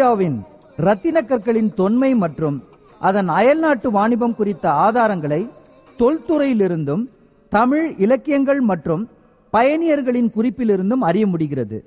இந்தியாவின் ரத்தின கற்களின் தொன்மை மற்றும் அதன் அயல்நாட்டு வாணிபம் குறித்த ஆதாரங்களை தொல்துறையிலிருந்தும் தமிழ் இலக்கியங்கள் மற்றும் பயணியர்களின் குறிப்பிலிருந்தும் அறிய முடிகிறது.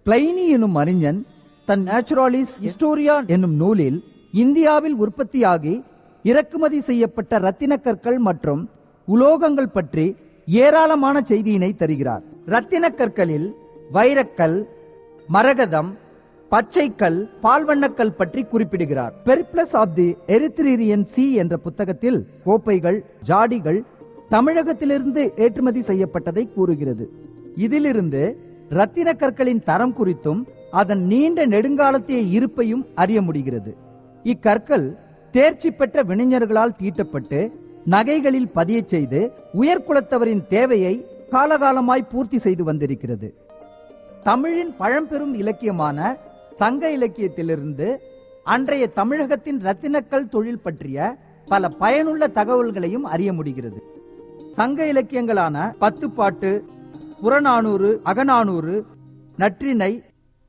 பிளைனி எனும் அறிஞன் தன் நேச்சுரலிஸ் ஹிஸ்டோரியா என்னும் நூலில் இந்தியாவில் உற்பத்தியாகி இறக்குமதி செய்யப்பட்ட ரத்தின கற்கள் மற்றும் உலோகங்கள் பற்றி ஏராளமான செய்தியினை தருகிறார். ரத்தின கற்களில் வைரக்கல், மரகதம், பச்சைக்கல், பால்வண்ணக்கல் பற்றி குறிப்பிடுகிறார். பெரிப்ளஸ் ஆஃப் தி எரித்ரீரியன் சி என்ற புத்தகத்தில் கோப்பைகள், ஜாடிகள் தமிழகத்திலிருந்து ஏற்றுமதி செய்யப்பட்டதை கூறுகிறது. இதிலிருந்து ரத்தின கற்களின் தரம் குறித்தும் அதன் நீண்ட நெடுங்காலத்திய இருப்பையும் அறிய முடிகிறது. இக்கற்கள் தேர்ச்சி பெற்ற வினைஞர்களால் தீட்டப்பட்டு நகைகளில் பதிய செய்து உயர்குலத்தவரின் தேவையை காலகாலமாய் பூர்த்தி செய்து வந்திருக்கிறது. தமிழின் பழம்பெரும் இலக்கியமான சங்க இலக்கியத்திலிருந்து அன்றைய தமிழகத்தின் ரத்தினக்கல் தொழில் பற்றிய பல பயனுள்ள தகவல்களையும் அறிய முடிகிறது. சங்க இலக்கியங்களான பத்துப்பாட்டு, புறநானூறு, அகநானூறு, நற்றிணை,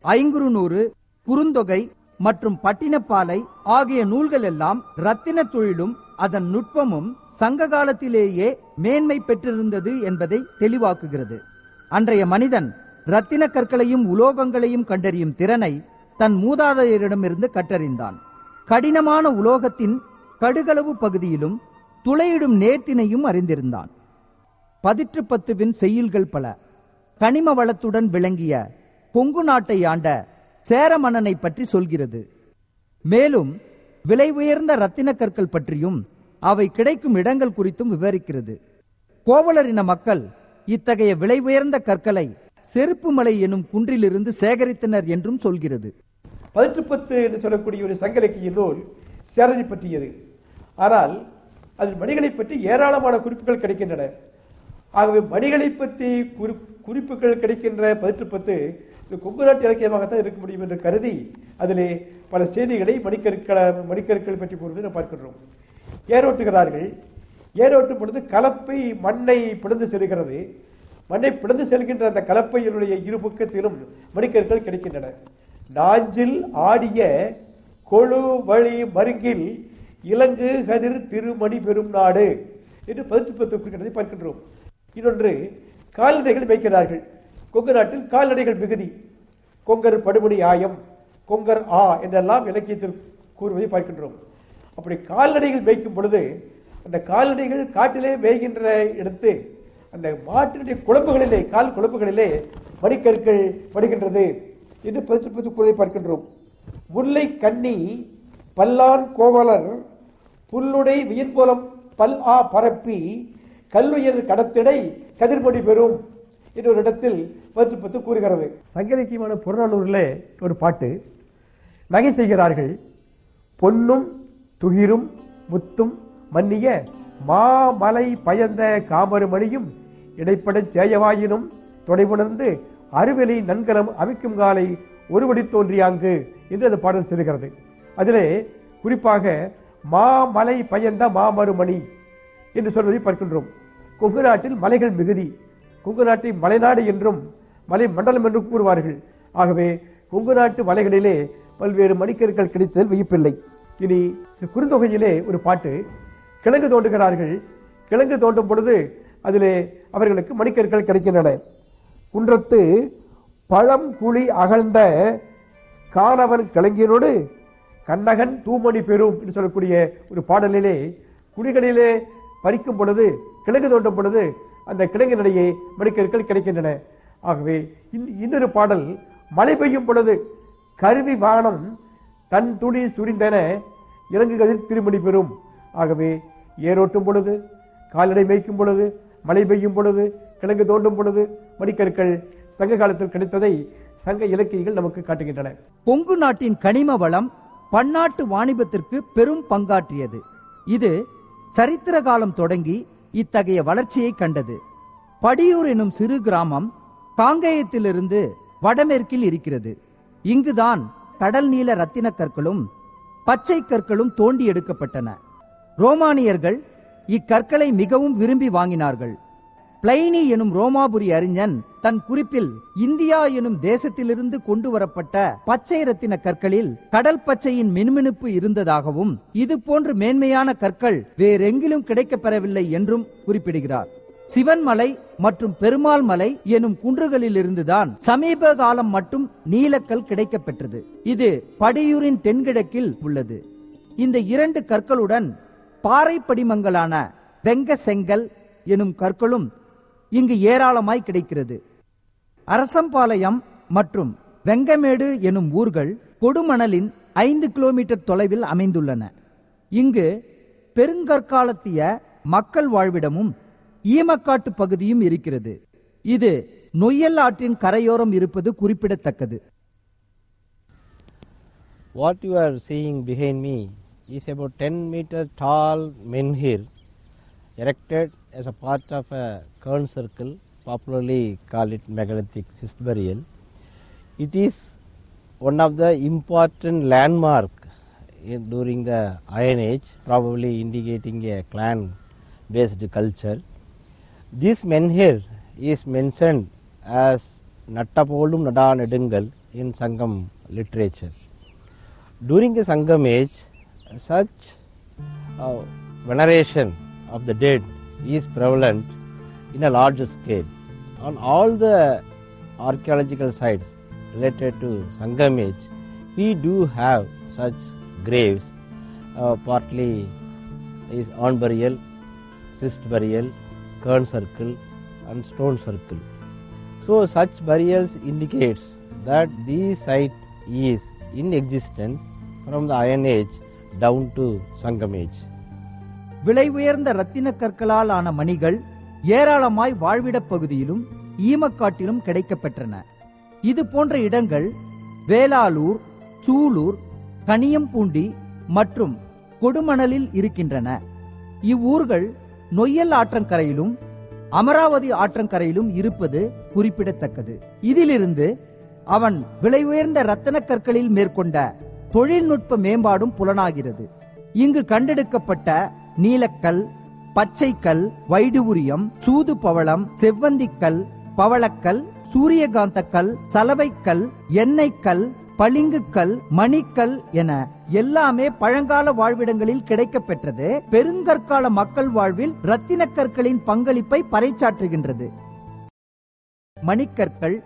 ஐங்குறுநூறு, குறுந்தொகை மற்றும் பட்டினப்பாலை ஆகிய நூல்கள் எல்லாம் ரத்தின தொழிலும் அதன் நுட்பமும் சங்க காலத்திலேயே மேன்மை பெற்றிருந்தது என்பதை தெளிவாக்குகிறது. அன்றைய மனிதன் ரத்தின கற்களையும் உலோகங்களையும் கண்டறியும் திறனை தன் மூதாதையரிடமிருந்து கற்றறிந்தான். கடினமான உலோகத்தின் கடுகளவு பகுதியிலும் துளையிடும் நேர்த்தினையும் அறிந்திருந்தான். 18 செய்யுள்கள் பல கனிம வளத்துடன் விளங்கிய கொங்கு நாட்டை ஆண்ட சேர மன்னனை பற்றி சொல்கிறது. மேலும் விலை உயர்ந்த ரத்தின கற்கள் பற்றியும் அவை கிடைக்கும் இடங்கள் குறித்தும் விவரிக்கிறது. கோவலரின மக்கள் இத்தகைய விலை உயர்ந்த கற்களை செருப்பு மலை எனும் குன்றிலிருந்து சேகரித்தனர் என்றும் சொல்கிறது. 18 என்று சொல்லக்கூடிய ஒரு சங்க இலக்கிய நூல் சேரனை பற்றியது. ஆனால் அதில் மணிகளை பற்றி ஏராளமான குறிப்புகள் கிடைக்கின்றன. ஆகவே மணிகளை பற்றி குறிப்புகள் கிடைக்கின்ற 18 கொங்கு நாட்டு இலக்கியமாகத்தான் இருக்க முடியும் என்று கருதி அதிலே பல செய்திகளை மணிக்கற்கள் பற்றி கூறுவதை நாம் பார்க்கின்றோம். ஏரோட்டுகிறார்கள். ஏரோட்டும் பொழுது கலப்பை மண்ணை பிளந்து செல்கிறது. மண்ணை பிளந்து செல்கின்ற அந்த கலப்பையினுடைய இரு பக்கத்திலும் மணிக்கற்கள் கிடைக்கின்றன. நாஞ்சில் ஆடிய கொழு வழி மருங்கில் இலங்கு கதிர் திருமணி பெரும் நாடு என்று 18 குறிக்கிறதை பார்க்கின்றோம். இன்னொன்று, கால்நடைகள் மேய்க்கிறார்கள். கொங்கு நாட்டில் கால்நடைகள் மிகுதி. கொங்கர் படுமணி ஆயம், கொங்கர் என்றெல்லாம் இலக்கியத்தில் கூறுவதை பார்க்கின்றோம். அப்படி கால்நடைகள் மேய்க்கும் பொழுது அந்த கால்நடைகள் காட்டிலே மேய்கின்ற எடுத்து அந்த மாட்டினுடைய குழம்புகளிலே, கால் குழம்புகளிலே மணிக்கற்கள் படுகின்றது என்று 18 கூறுவதை பார்க்கின்றோம். முல்லை கண்ணி பல்லான் கோவலர் புல்லுடை வியன்போலம் பல் பரப்பி கல்லுயர் கடத்திடை கதிர்மணி பெறும் என்ற ஒரு இடத்தில் 18 கூறுகிறது. சங்க இலக்கியமான புறநானூரிலே ஒரு பாட்டு, நகை செய்கிறார்கள். பொன்னும் துகிரும் முத்தும் மன்னிய மாமலை பயந்த காமருமணியும் இடைப்பட சேயவாயினும் தொடைபுணர்ந்து அருவெளி நன்கலம் அமைக்கும் காலை ஒருபடி தோன்றியாங்கு என்று அந்த பாடல் செல்கிறது. அதிலே குறிப்பாக மாமலை பயந்த மாமருமணி என்று சொல்வதை பார்க்கின்றோம். கொங்கு நாட்டில் மலைகள் மிகுதி. கொங்கு நாட்டை மலைநாடு என்றும் மலை மண்டலம் என்றும் கூறுவார்கள். ஆகவே கொங்கு நாட்டு மலைகளிலே பல்வேறு மணிக்கற்கள் கிடைத்ததில் வியப்பில்லை. இனி குறுந்தொகையிலே ஒரு பாட்டு, கிழங்கு தோண்டுகிறார்கள். கிழங்கு தோண்டும் பொழுது அதிலே அவர்களுக்கு மணிக்கற்கள் கிடைக்கின்றன. குன்றத்து பழம் குழி அகழ்ந்த காணவன் கிழங்கினோடு கண்ணகன் தூமணி பெறும் என்று சொல்லக்கூடிய ஒரு பாடலிலே குழிகளிலே பறிக்கும் பொழுது, கிழங்கு தோண்டும் பொழுது அந்த கிழங்கினிடையே மணிக்கற்கள் கிடைக்கின்றன. ஆகவே இன்னொரு பாடல், மழை பெய்யும் பொழுது கருவி வானம் தன் துணி சுரிந்தன இலங்கு கதிர் திருமணி பெறும். ஆகவே ஏரோட்டும் பொழுது, கால்நடை மேய்க்கும் பொழுது, மழை பெய்யும் பொழுது, கிழங்கு தோண்டும் பொழுது மணிக்கற்கள் சங்க காலத்தில் கிடைத்ததை சங்க இலக்கியங்கள் நமக்கு காட்டுகின்றன. கொங்கு நாட்டின் கனிம வளம் பன்னாட்டு வாணிபத்திற்கு பெரும் பங்காற்றியது. இது சரித்திர காலம் தொடங்கி இத்தகைய வளர்ச்சியை கண்டது. படியூர் எனும் சிறு கிராமம் காங்கேயத்திலிருந்து வடமேற்கில் இருக்கிறது. இங்குதான் கடல் நீல ரத்தின கற்களும் பச்சை கற்களும் தோண்டி எடுக்கப்பட்டன. ரோமானியர்கள் இக்கற்களை மிகவும் விரும்பி வாங்கினார்கள். பிளைனி எனும் ரோமாபுரி அறிஞன் தன் குறிப்பில் இந்தியா எனும் தேசத்திலிருந்து கொண்டு வரப்பட்ட பச்சை ரத்தின கற்களில் கடல் பச்சையின் மினுமினுப்பு இருந்ததாகவும் இது போன்று மேன்மையான கற்கள் வேறெங்கிலும் கிடைக்கப் பெறவில்லை என்றும் குறிப்பிடுகிறார். சிவன்மலை மற்றும் பெருமாள் மலை எனும் குன்றுகளில் இருந்துதான் சமீப காலம் மட்டும் நீலக்கல் கிடைக்கப் பெற்றது. இது படியூரின் தென்கிழக்கில் உள்ளது. இந்த இரண்டு கற்களுடன் பாறை படிமங்களான வெங்க செங்கல் எனும் கற்களும் இங்கு ஏராளமாய் கிடைக்கிறது. அரசம்பாளையம் மற்றும் வெங்கமேடு எனும் ஊர்கள் கொடுமணலின் 5 கிலோமீட்டர் தொலைவில் அமைந்துள்ளன. இங்கு பெருங்கற்காலத்திய மக்கள் வாழ்விடமும் ஈமக்காட்டு பகுதியும் இருக்கிறது. இது நொய்யல் ஆற்றின் கரையோரம் இருப்பது குறிப்பிடத்தக்கது. What you are seeing behind me is about 10 meter tall menhir erected as a part of a cairn circle, popularly call it megalithic cyst burial. It is one of the important landmark during the Iron Age, probably indicating a clan based culture. This menhir is mentioned as Nattapolum Nada Nedungal in Sangam literature. During the Sangam age, such veneration of the dead is prevalent in a large scale. On all the archaeological sites related to Sangam age, we do have such graves, partly is urn burial, cyst burial, cairn circle and stone circle. So such burials indicates that this site is in existence from the Iron Age down to Sangam age. விலை உயர்ந்த ரத்தின கற்களால் ஆன மணிகள் ஏராளமாய் வாழ்விடப் பகுதியிலும் ஈமக்காட்டிலும் கிடைக்கப்பெற்றன. இது போன்ற இடங்கள் வேளாளூர், சூலூர், கனியம்பூண்டி மற்றும் கொடுமணலில் இருக்கின்றன. இவ்வூர்கள் நொய்யல் ஆற்றங்கரையிலும் அமராவதி ஆற்றங்கரையிலும் இருப்பது குறிப்பிடத்தக்கது. இதிலிருந்து அவன் விலை உயர்ந்த ரத்தின கற்களில் மேற்கொண்ட தொழில்நுட்ப மேம்பாடும் புலனாகிறது. இங்கு கண்டெடுக்கப்பட்ட நீலக்கல், பச்சைக்கல், வைடூரியம், சூது பவளம், செவ்வந்திக்கல், பவளக்கல், சூரியகாந்தக்கல், சலவைக்கல், எண்ணெய்க்கல், பளிங்குக்கல், மணிக்கல் என எல்லாமே பழங்கால வாழ்விடங்களில் கிடைக்கப் பெற்றது. பெருங்கற்கால மக்கள் வாழ்வில் ரத்தின கற்களின் பங்களிப்பை பறைசாற்றுகின்றது. மணிக்கற்கள்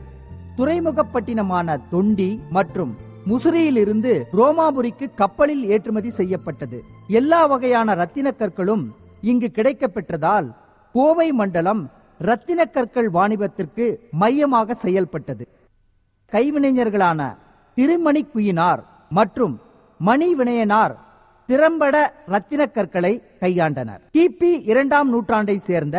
துறைமுகப்பட்டினமான தொண்டி மற்றும் முசிறியிலிருந்து ரோமாபுரிக்கு கப்பலில் ஏற்றுமதி செய்யப்பட்டது. எல்லா வகையான ரத்தின கற்களும் இங்கு கிடைக்கப் பெற்றதால் கோவை மண்டலம் ரத்தின கற்கள் வாணிபத்திற்கு மையமாக செயல்பட்டது. கைவினைஞர்களான திருமணி குயினார் மற்றும் மணி வினயனார் திறம்பட ரத்தின கற்களை கையாண்டனர். கிபி 2ஆம் நூற்றாண்டை சேர்ந்த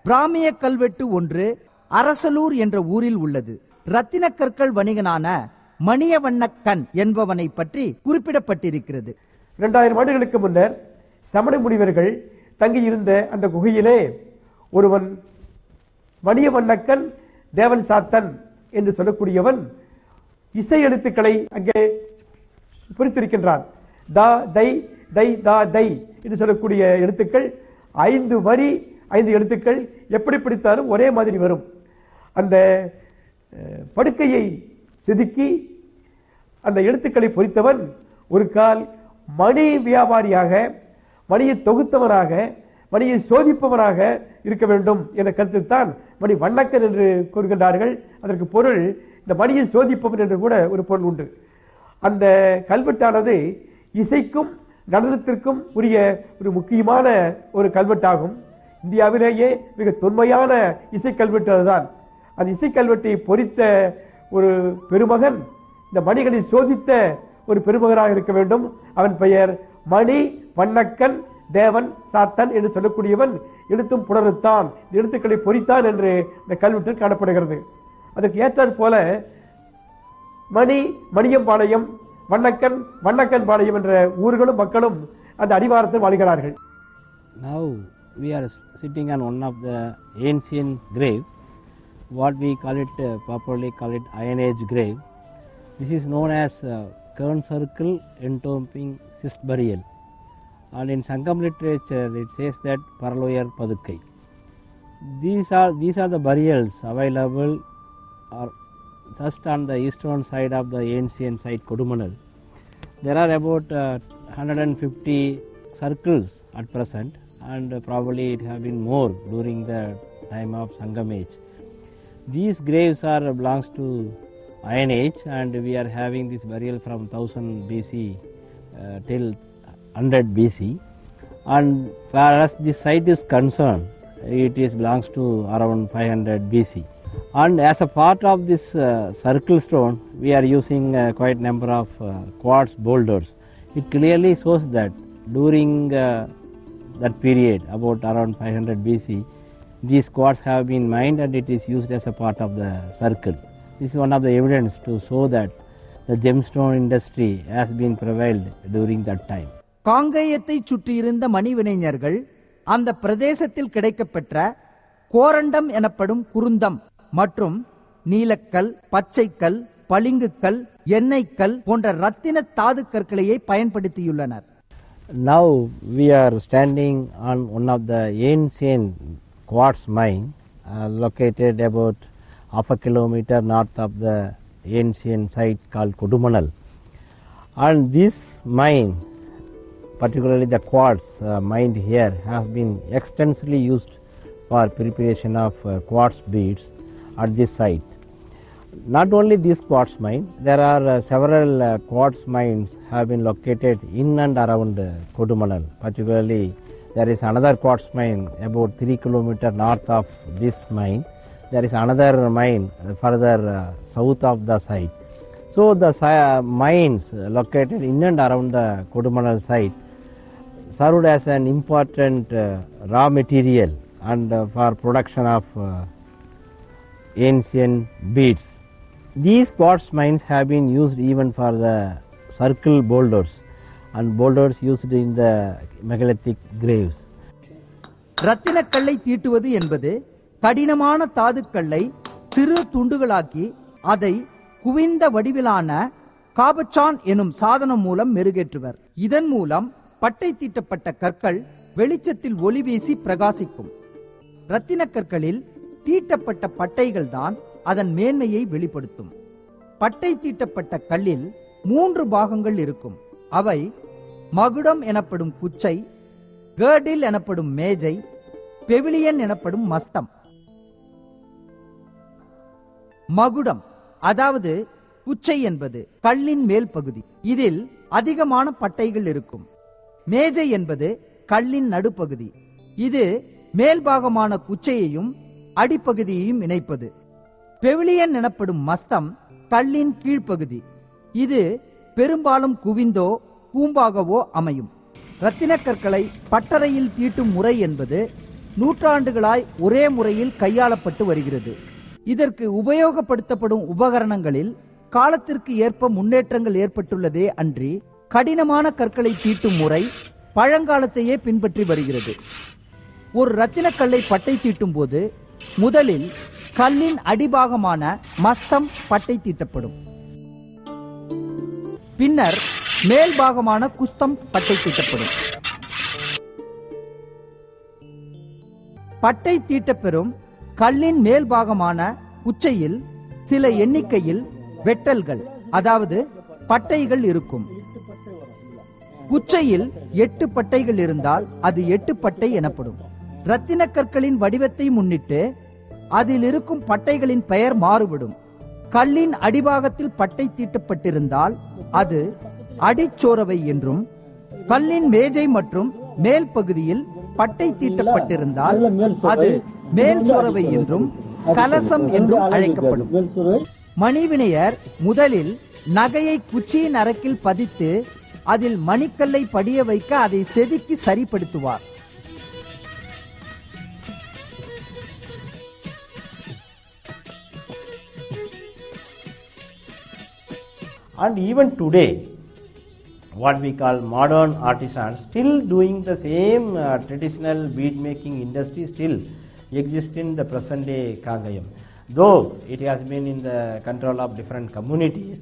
பிராமிய கல்வெட்டு ஒன்று அரசலூர் என்ற ஊரில் உள்ளது. ரத்தின கற்கள் வணிகனான மணியவண்ணக்கன் என்பவனை பற்றி குறிப்பிடப்பட்டிருக்கிறது. 2000 ஆண்டுகளுக்கு முன்னர் சமண முனிவர்கள் தங்கியிருந்த அந்த குகையிலே ஒருவன் மணியவண்ணக்கன் தேவன் சாத்தன் என்று சொல்லக்கூடியவன் இசை எழுத்துக்களை அங்கே பொறித்திருக்கின்றான். தா தை தை தா தை என்று சொல்லக்கூடிய எழுத்துக்கள் 5 வரி 5 எழுத்துக்கள் எப்படி பிடித்தாலும் ஒரே மாதிரி வரும். அந்த படுக்கையை செதுக்கி அந்த எழுத்துக்களை பொறித்தவன் ஒரு கால் மணி வியாபாரியாக, மணியை தொகுத்தவனாக, மணியை சோதிப்பவனாக இருக்க வேண்டும் என்ற கருத்தில் தான் மணி வண்ணக்கன் என்று கூறுகின்றார்கள். அதற்கு பொருள் இந்த மணியை சோதிப்பவன் என்று கூட ஒரு பொருள் உண்டு. அந்த கல்வெட்டானது இசைக்கும் நடனத்திற்கும் உரிய ஒரு முக்கியமான ஒரு கல்வெட்டாகும். இந்தியாவிலேயே மிக தொன்மையான இசை கல்வெட்டு அதுதான். அந்த இசை கல்வெட்டை பொறித்த ஒரு பெருமகன் இந்த மணிகளை சோதித்த ஒரு பெருமகனாக இருக்க வேண்டும். அவன் பெயர் மணி வண்ணக்கன் தேவன் சாத்தன் என்று சொல்லக்கூடியவன் எழுத்தும் புணர்த்தான், எழுத்துக்களை பொறித்தான் என்று இந்த கல்வெட்டில் காணப்படுகிறது. அதற்கு ஏற்றாற் போல மணி மணியம்பாளையம், வண்ணக்கன் வண்ணக்கன் பாளையம் என்ற ஊர்களும் மக்களும் அந்த அடிவாரத்தில் வாழ்கிறார்கள். Now we are sitting on one of the ancient graves, what we call it properly call it Iron Age grave. This is known as cairn circle entombing cyst burial, and in Sangam literature it says that Paraloyar Padukkai. These are the burials available are just on the eastern side of the ancient site Kodumanal. There are about 150 circles at present, and probably it have been more during the time of Sangam age. These graves are belongs to Iron Age, and we are having this burial from 1000 BC till 100 BC. And whereas this site is concerned, it is belongs to around 500 BC. And as a part of this circle stone, we are using quite number of quartz boulders. It clearly shows that during that period, about around 500 BC, these quartz have been mined and it is used as a part of the circle. This is one of the evidence to show that the gemstone industry has been prevailed during that time. காங்கேயத்தை சுற்றியிருந்த மணிவினைஞர்கள் அந்த பிரதேசத்தில் கிடைக்கப்பெற்ற கோரண்டம் எனப்படும் குருந்தம் மற்றும் நீலக்கல், பச்சைக்கல், பளிங்குக்கல், எண்ணெய்க்கல் போன்ற ரத்தின தாது கற்களையே பயன்படுத்தியுள்ளனர். Now we are standing on one of the ancient quartz mine located about half a kilometer north of the ancient site called Kodumanal. And this mine, particularly the quartz mined here, have been extensively used for preparation of quartz beads at this site. Not only this quartz mine, there are several quartz mines have been located in and around Kodumanal. Particularly, there is another quartz mine about 3 kilometers north of this mine. There is another mine further south of the site. So the mines located in and around the Kodumanal site served as an important raw material and for production of ancient beads. These quartz mines have been used even for the circle boulders and boulders used in the megalithic graves. ரத்தினக்கல்லை தீட்டுவது என்பது கடினமான தாதுக்கல்லை சிறு துண்டுகளாக்கி அதை குவிந்த வடிவிலான காபச்சான் எனும் சாதனம் மூலம் மெருகேற்றுவர். இதன் மூலம் பட்டை தீட்டப்பட்ட கற்கள் வெளிச்சத்தில் ஒளி வீசி பிரகாசிக்கும். ரத்தின கற்களில் தீட்டப்பட்ட பட்டைகள் தான் அதன் மேன்மையை வெளிப்படுத்தும். பட்டை தீட்டப்பட்ட கல்லில் 3 பாகங்கள் இருக்கும். அவை மகுடம் எனப்படும் குச்சை, கேர்டில் எனப்படும் மேஜை, பெவிலியன் எனப்படும் மஸ்தம். மகுடம் அதாவது குச்சை என்பது கல்லின் மேல் பகுதி. இதில் அதிகமான பட்டைகள் இருக்கும். மேஜை என்பது கல்லின் நடுப்பகுதி. இது மேல்பாகமான குச்சையையும் அடிப்பகுதியையும் இணைப்பது. பெவிலியன் எனப்படும் மஸ்தம் கல்லின் கீழ்ப்பகுதி. இது பெரும்பாலும் குவிந்தோ கூம்பாகவோ அமையும். ரத்தின கற்களை பட்டறையில் தீட்டும் முறை என்பது நூற்றாண்டுகளாய் ஒரே முறையில் கையாளப்பட்டு வருகிறது. இதற்கு உபயோகப்படுத்தப்படும் உபகரணங்களில் காலத்திற்கு ஏற்ப முன்னேற்றங்கள் ஏற்பட்டுள்ளதே அன்றி கடினமான கற்களை தீட்டும் முறை பழங்காலத்தையே பின்பற்றி வருகிறது. ஒரு ரத்தின கல்லை பட்டை தீட்டும் போது முதலில் கல்லின் அடிபாகமான மஸ்தம் பட்டை தீட்டப்படும். பின்னர் மேல் பாகமான குஸ்தம் பட்டை தீட்டப்படும். பட்டை தீட்டப்பெறும் கல்லின் மேல் பாகமான குச்சையில் சில எண்ணிக்கையில் வெட்டல்கள் அதாவது பட்டைகள் இருக்கும். குச்சையில் 8 பட்டைகள் இருந்தால் அது 8 பட்டை எனப்படும். ரத்தின கற்களின் வடிவத்தை முன்னிட்டு அதில் இருக்கும் பட்டைகளின் பெயர் மாறுபடும். கல்லின் அடிபாகத்தில் பட்டை தீட்டப்பட்டிருந்தால் அது அடிச்சோரவை என்றும், கல்லின் மேஜை மற்றும் மேல் பகுதியில் பட்டை தீட்டப்பட்டிருந்தால் அது மேல் சோரவை என்றும் கலசம் என்றும் அழைக்கப்படும். மணிவினையர் முதலில் நகையை குச்சியின் அரக்கில் பதித்து அதில் மணிக்கல்லை படிய வைக்க அதை செதுக்கி சரிப்படுத்துவார். And even today, what we call modern artisans still doing the same traditional bead making industry still exists in the present day Kangayam. Though it has been in the control of different communities,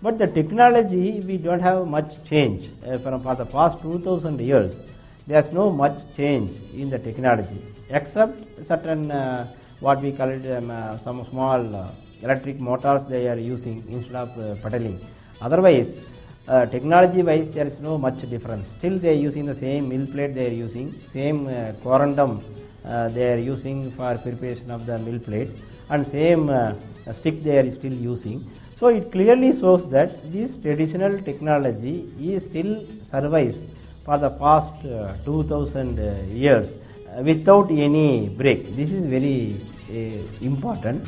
but the technology we don't have much change for the past 2000 years. there's no much change in the technology except certain what we call it some small electric motors they are using instead of pedaling. Otherwise, technology wise there is no much difference. Still they are using the same mill plate, they are using same corundum they are using for preparation of the mill plate, and same stick they are still using. So it clearly shows that this traditional technology is still survives for the past 2000 years without any break. This is very important.